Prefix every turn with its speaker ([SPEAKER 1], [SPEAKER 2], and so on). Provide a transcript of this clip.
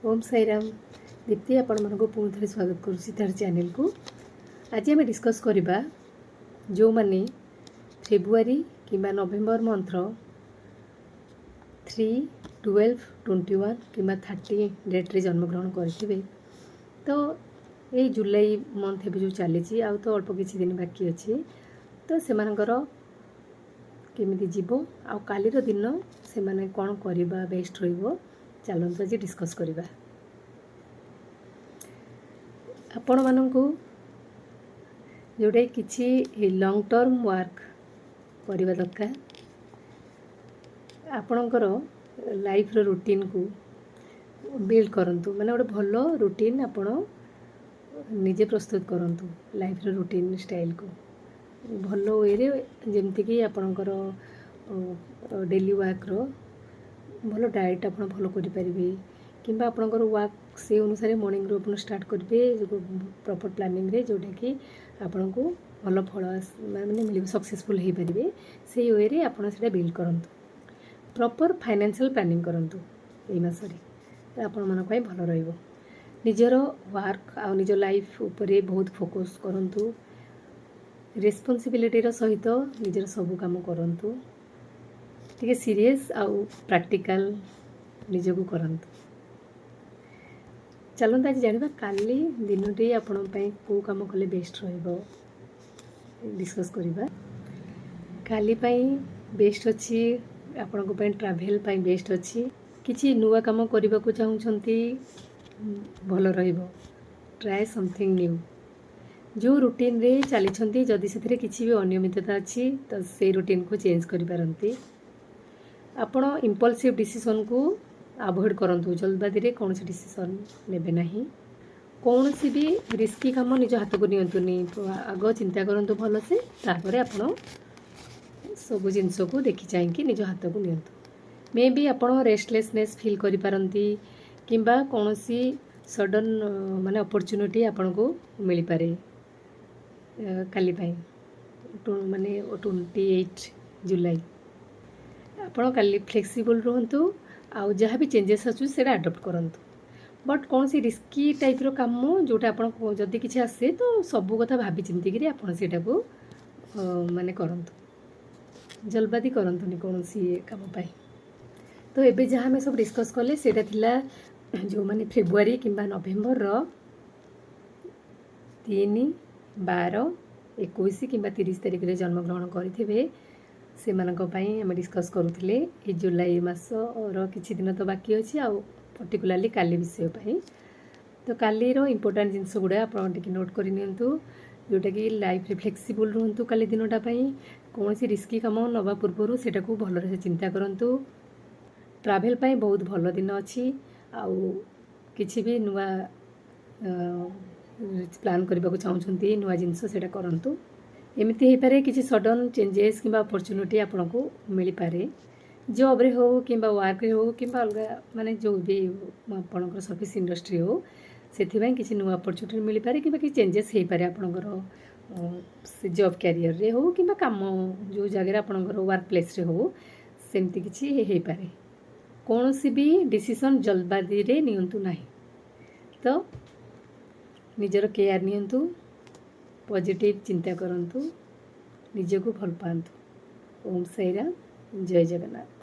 [SPEAKER 1] ओम साईराम दीप्ति आपण मन को पुणी थे स्वागत करुँची तार चैनल को। आज आम डिस्कस करवा जो मैंने फेब्रुआरी कि नवेम्बर मंथर 3, 12, 21 कि 30 डेट्रे जन्मग्रहण करेंगे। तो ये जुलाई मंथ ए जो चली आ तो अल्प किसी दिन बाकी अच्छी तो से केमी जीव आलिर दिन से कौन करवा बेस्ट रही चलते आज डिस्कस करवा। आपण मानू जोड़े किसी लॉन्ग टर्म वर्क करवा दरकार आपणकर लाइफ रूटीन को बिल्ड करंतु माने गोटे भल रूटीन आपण निजे प्रस्तुत करंतु लाइफ रूटीन स्टाइल को भल वे जमती कि आपणकर डेली वर्क रो भल डाएट आप भल करें कि आपणकर वर्क से अनुसार मॉर्निंग रो अपन स्टार्ट करेंगे प्रॉपर प्लानिंग रे जोटा कि आपन को भल फल माने मिल सक्सेसफुल हो पारे से वे रे आपन सेटा बिल्ड करंतु प्रॉपर फाइनेंशियल प्लानिंग करंतु एई मासरे आपण मन को भल रहइबो। निजर वर्क आ निज लाइफ उपरे बहुत फोकस करंतु रेस्पॉन्सिबिलिटी रो सहित निजर सब काम करंतु ठीक सीरियस आउ प्रैक्टिकल निजको करंतु। चलते आज जाना काली दिनटी आपण को काम कले बेस्ट रहिबो डिस्कस करवा। काली बेस्ट अच्छी आपण को ट्रैवल बेस्ट अच्छी किसी नुआ काम करने को चाहूँगी भल रहिबो ट्राए समथिंग न्यू जो रूटीन रे चली जदि से किसी भी अनियमितता अच्छी तो से रूटीन को चेंज करि पारंती। आपण इम्पल्सिव डिसीजन को अवॉइड करंतु जल्दबाजी रे कौन डिसीजन नेबे नहीं कौन सी भी रिस्की काम निज हाथ को नियंतुनी आग चिंता करंतु भल से तापर आपण सब जिनस को देखि चाहिए निज हाथ को नियंतु मे बी आपण रेस्टलेसनेस फील करि पारंती किंबा कौन सी सडन माने अपॉर्चुनिटी आपण को मिल पारे काली माने 28 जुलाई आपण काली फ्लेक्सिबल रहंतु आउ जहाँ भी चेंजेस अच्छे से आडप्ट करंतु बट कौन सी रिस्की टाइप रो काम जोटा आपण जदि किसी आसे तो सबू कथा भाभी चिंतिक आपण से माने करंतु जल्दबाजी करंतुनी कौन सी काम पाई। तो एबे जहाँ हमें सब डिस्कस कले सेटा थिला जो माने फेब्रुआरी किंबा नवेम्बर रो 3, 12, 21 किंबा 30 तारिख रे जन्मग्रहण करिथिबे से आम डिस्कस करुले ये जुलाई मास और किसी दिन तो बाकी अच्छी आ पर्टिकुलाली काली विषय पाई। तो काली इंपोर्टेंट जिनस गुड़ा आप नोट कर जोटा कि लाइफ रे फ्लेक्सिबल रुहतु काली दिनटा कौन सी रिस्की काम नवा पूर्व से भल से चिंता करूँ ट्रैवल बहुत भल दिन अच्छी आउ किसी भी नुआ प्लान करने को चाहूँगी नुआ जिनस से करूँ एमती हो पारे किसी सडन चेंजेस कि अपॉर्चुनिटी आपन को मिल पारे जॉब रे हो कि वर्क रे हो कि अलग माने जो भी आपन सर्विस इंडस्ट्री हो से किसी नुआ अपॉर्चुनिटी मिल पारे कि किसी चेंजेस हो पारे आपन से जॉब कैरियर रे हो कि काम जो जगह आपन वर्क प्लेस रे हो सेमती किसी हो पारे कौन सी भी डिसीजन जल्दबाजी रे नियंतु नहीं तो निजर केयर नियंतु पॉजिटिव चिंता करंतु निजको भल पांतु। ओम साईराम जय जगन्नाथ।